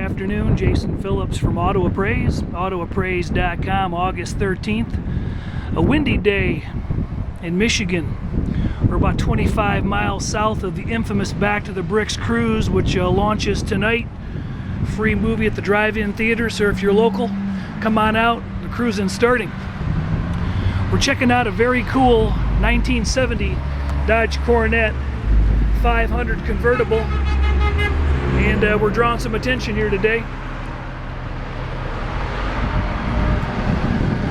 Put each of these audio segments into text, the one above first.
afternoon. Jason Phillips from Appraise, autoappraise.com, August 13th. A windy day in Michigan. We're about 25 miles south of the infamous Back to the Bricks cruise, which launches tonight. Free movie at the drive-in theater, so if you're local, come on out. The cruise is starting. We're checking out a very cool 1970 Dodge Cornet 500 convertible, and we're drawing some attention here today.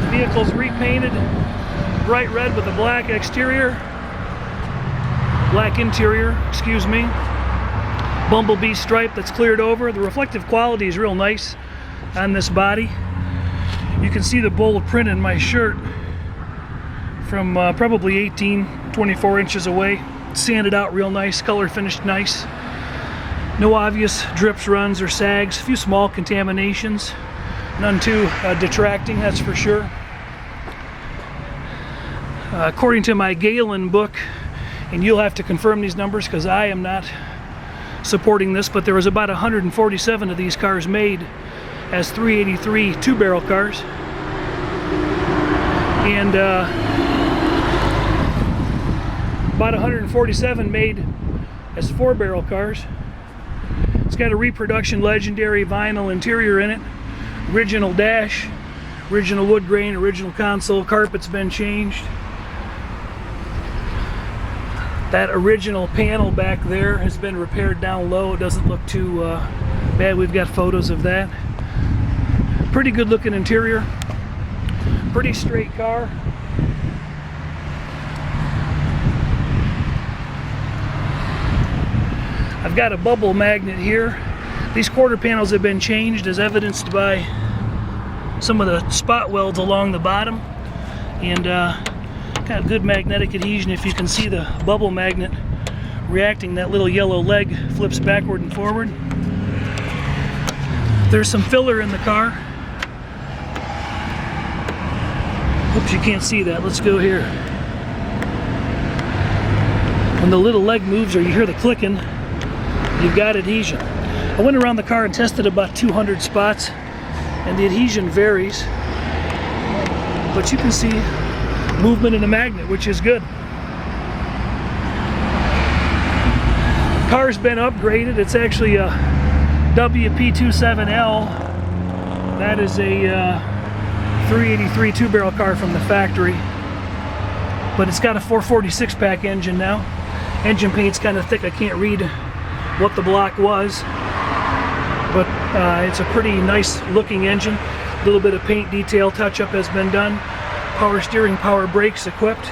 The vehicle's repainted bright red with a black interior, excuse me. Bumblebee stripe that's cleared over. The reflective quality is real nice on this body. You can see the bold print in my shirt from probably 24 inches away. Sanded out real nice, color finished nice. No obvious drips, runs, or sags. A few small contaminations. None too detracting, that's for sure. According to my Galen book, and you'll have to confirm these numbers because I am not supporting this, but there was about 147 of these cars made as 383 two-barrel cars. And about 147 made as four-barrel cars. It's got a reproduction legendary vinyl interior in it, original dash, original wood grain, original console, carpet's been changed. That original panel back there has been repaired down low. It doesn't look too bad. We've got photos of that. Pretty good looking interior, pretty straight car. I've got a bubble magnet here. These quarter panels have been changed as evidenced by some of the spot welds along the bottom, and got good magnetic adhesion. If you can see the bubble magnet reacting, that little yellow leg flips backward and forward. There's some filler in the car. Oops, you can't see that. Let's go here. When the little leg moves or you hear the clicking, you've got adhesion. I went around the car and tested about 200 spots, and the adhesion varies, but you can see movement in the magnet, which is good. Car's been upgraded. It's actually a WP27L. That is a 383 two-barrel car from the factory, but it's got a 446 pack engine now. Engine paint's kind of thick. I can't read what the block was, but it's a pretty nice looking engine. A little bit of paint detail touch-up has been done. Power steering, power brakes equipped.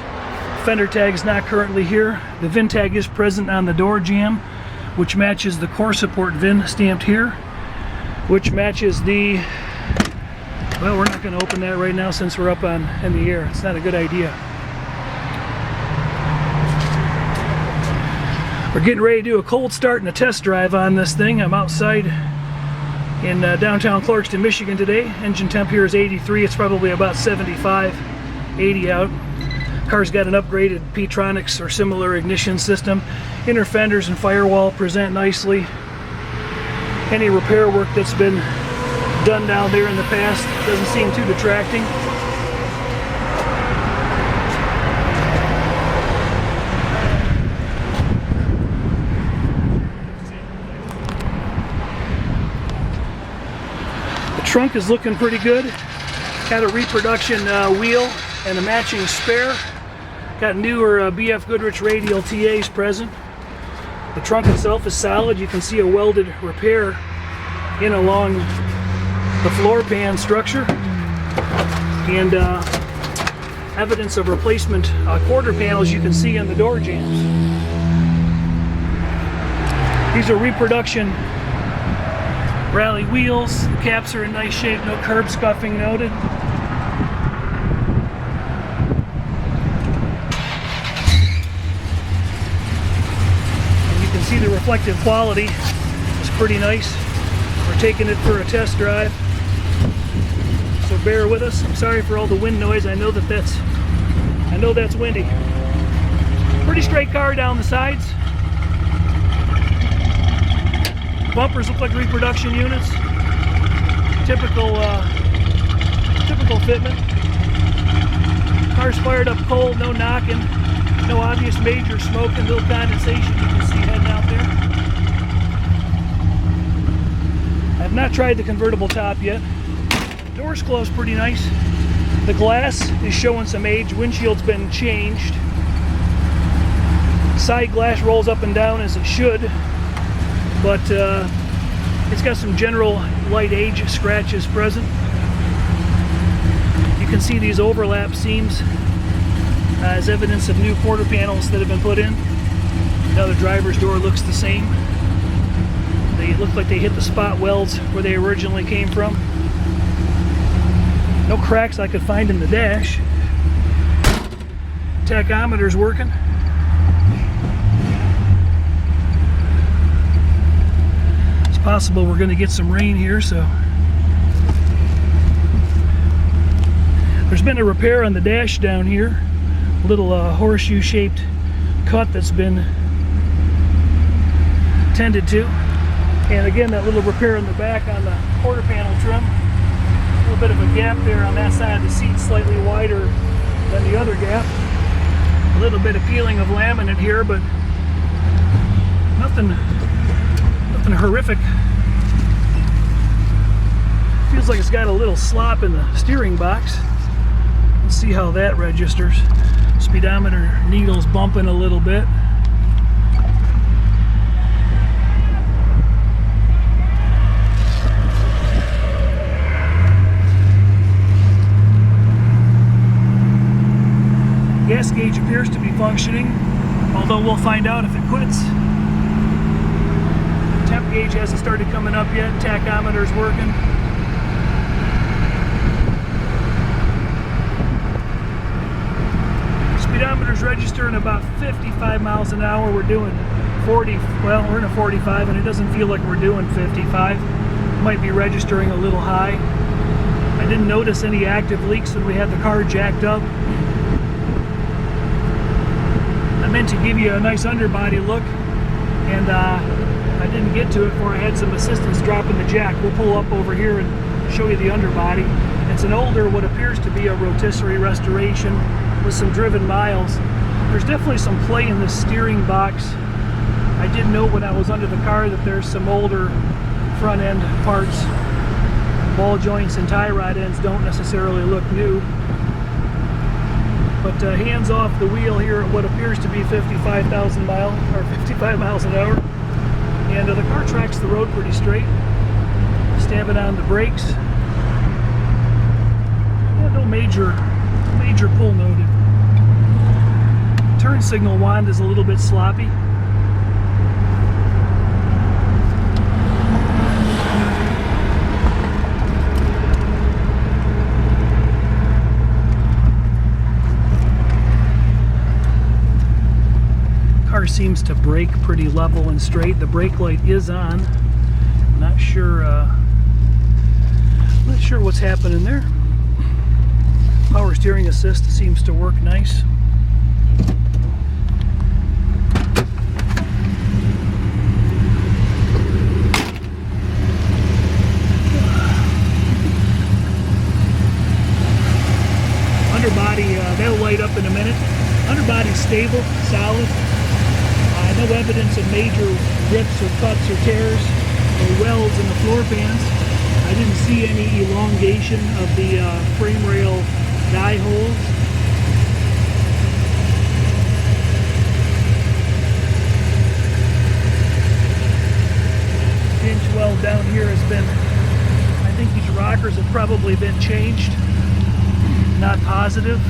Fender tag is not currently here. The VIN tag is present on the door jamb, which matches the core support VIN stamped here, which matches the, well, we're not going to open that right now since we're up in the air. It's not a good idea. We're getting ready to do a cold start and a test drive on this thing. I'm outside in downtown Clarkston, Michigan today. Engine temp here is 83. It's probably about 75, 80 out. Car's got an upgraded P-Tronics or similar ignition system. Inner fenders and firewall present nicely. Any repair work that's been done down there in the past doesn't seem too detracting. Trunk is looking pretty good. Got a reproduction wheel and a matching spare. Got newer BF Goodrich radial TAs present. The trunk itself is solid. You can see a welded repair in along the floor pan structure, and evidence of replacement quarter panels you can see in the door jambs. These are reproduction rally wheels. The caps are in nice shape, no curb scuffing noted. And you can see the reflective quality is pretty nice. We're taking it for a test drive, so bear with us. I'm sorry for all the wind noise. I know that's windy. Pretty straight car down the sides. Bumpers look like reproduction units. Typical fitment. Car's fired up cold, no knocking, no obvious major smoke and little condensation you can see heading out there. I've not tried the convertible top yet. Doors close pretty nice. The glass is showing some age. Windshield's been changed. Side glass rolls up and down as it should, but it's got some general light age scratches present. You can see these overlap seams as evidence of new quarter panels that have been put in. Now the driver's door looks the same. They look like they hit the spot welds where they originally came from. No cracks I could find in the dash. Tachometer's working. It's possible we're going to get some rain here, so. There's been a repair on the dash down here. A little horseshoe-shaped cut that's been tended to. And again, that little repair in the back on the quarter panel trim. A little bit of a gap there on that side of the seat, slightly wider than the other gap. A little bit of peeling of laminate here, but nothing horrific. Feels like it's got a little slop in the steering box. Let's see how that registers. Speedometer needle's bumping a little bit. Gas gauge appears to be functioning, although we'll find out if it quits. Temp gauge hasn't started coming up yet. Tachometer's working. Speedometer's registering about 55 miles an hour. We're doing 40, well, we're in a 45 and it doesn't feel like we're doing 55. Might be registering a little high. I didn't notice any active leaks when we had the car jacked up. I meant to give you a nice underbody look, and I didn't get to it before I had some assistance dropping the jack. We'll pull up over here and show you the underbody. It's an older, what appears to be a rotisserie restoration with some driven miles. There's definitely some play in the steering box. I did note when I was under the car that there's some older front end parts. Ball joints and tie rod ends don't necessarily look new. But hands off the wheel here at what appears to be 55,000 miles, or 55 miles an hour. And the car tracks the road pretty straight. Stabbing on the brakes. Yeah, no major pull noted. Turn signal wand is a little bit sloppy. Car seems to brake pretty level and straight. The brake light is on. Not sure what's happening there. Power steering assist seems to work nice. Underbody, that'll light up in a minute. Underbody's stable, solid. No evidence of major rips or cuts or tears or welds in the floor pans. I didn't see any elongation of the frame rail die holes. Hinge weld down here has been, I think these rockers have probably been changed. Not positive.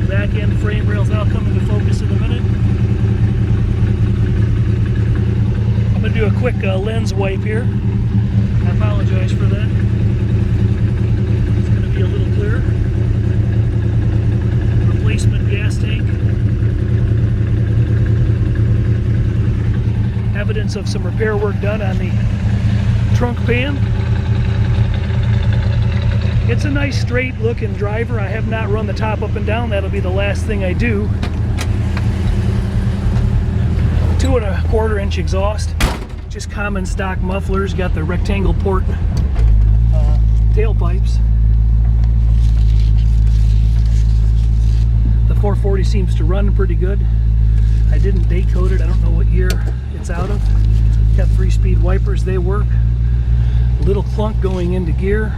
Back end frame rails, that'll come into focus in a minute. I'm going to do a quick lens wipe here. I apologize for that. It's going to be a little clearer. Replacement gas tank. Evidence of some repair work done on the trunk pan. It's a nice straight looking driver. I have not run the top up and down. That'll be the last thing I do. 2¼ inch exhaust, just common stock mufflers, got the rectangle port tailpipes. The 440 seems to run pretty good. I didn't date code it, I don't know what year it's out of. Got 3-speed wipers, they work. A little clunk going into gear.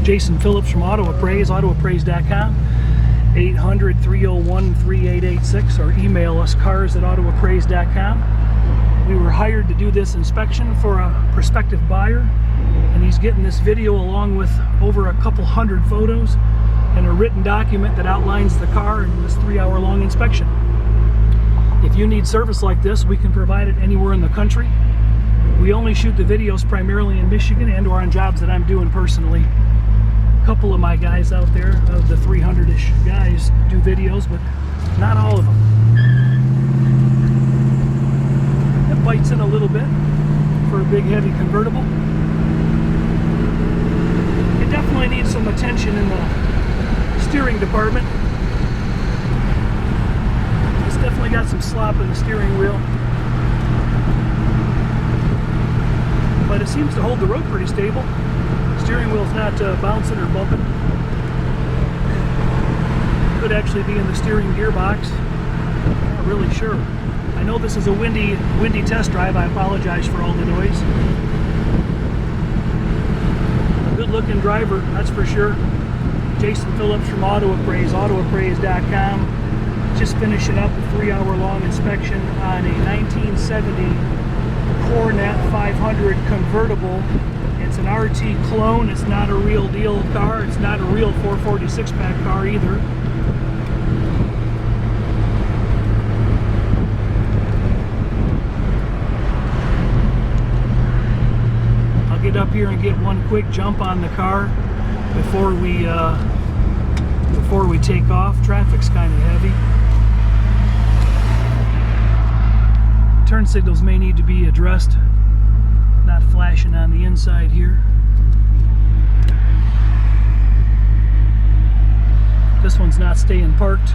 Jason Phillips from Appraise, autoappraise.com, 800-301-3886, or email us cars@autoappraise.com. We were hired to do this inspection for a prospective buyer, and he's getting this video along with over a couple hundred photos and a written document that outlines the car in this 3-hour-long inspection. If you need service like this, we can provide it anywhere in the country. We only shoot the videos primarily in Michigan and or on jobs that I'm doing personally. A couple of my guys out there, of the 300-ish guys, do videos, but not all of them. It bites in a little bit for a big, heavy convertible. It definitely needs some attention in the steering department. It's definitely got some slop in the steering wheel. But it seems to hold the road pretty stable. Steering wheel's not bouncing or bumping. Could actually be in the steering gearbox. Not really sure. I know this is a windy test drive. I apologize for all the noise. A good-looking driver, that's for sure. Jason Phillips from Appraise, autoappraise.com. Just finishing up a 3-hour-long inspection on a 1970 Cornet 500 convertible. It's an RT clone. It's not a real deal car. It's not a real 446 pack car either. I'll get up here and get one quick jump on the car before we take off. Traffic's kind of heavy. Turn signals may need to be addressed. Not flashing on the inside here. This one's not staying parked.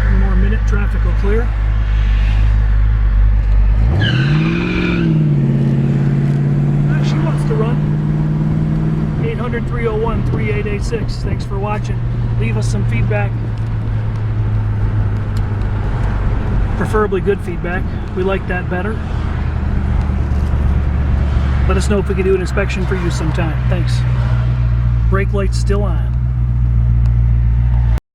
One more minute, traffic will clear. She wants to run. 800-301-3886. Thanks for watching. Leave us some feedback. Preferably good feedback. We like that better. Let us know if we can do an inspection for you sometime. Thanks. Brake light's still on.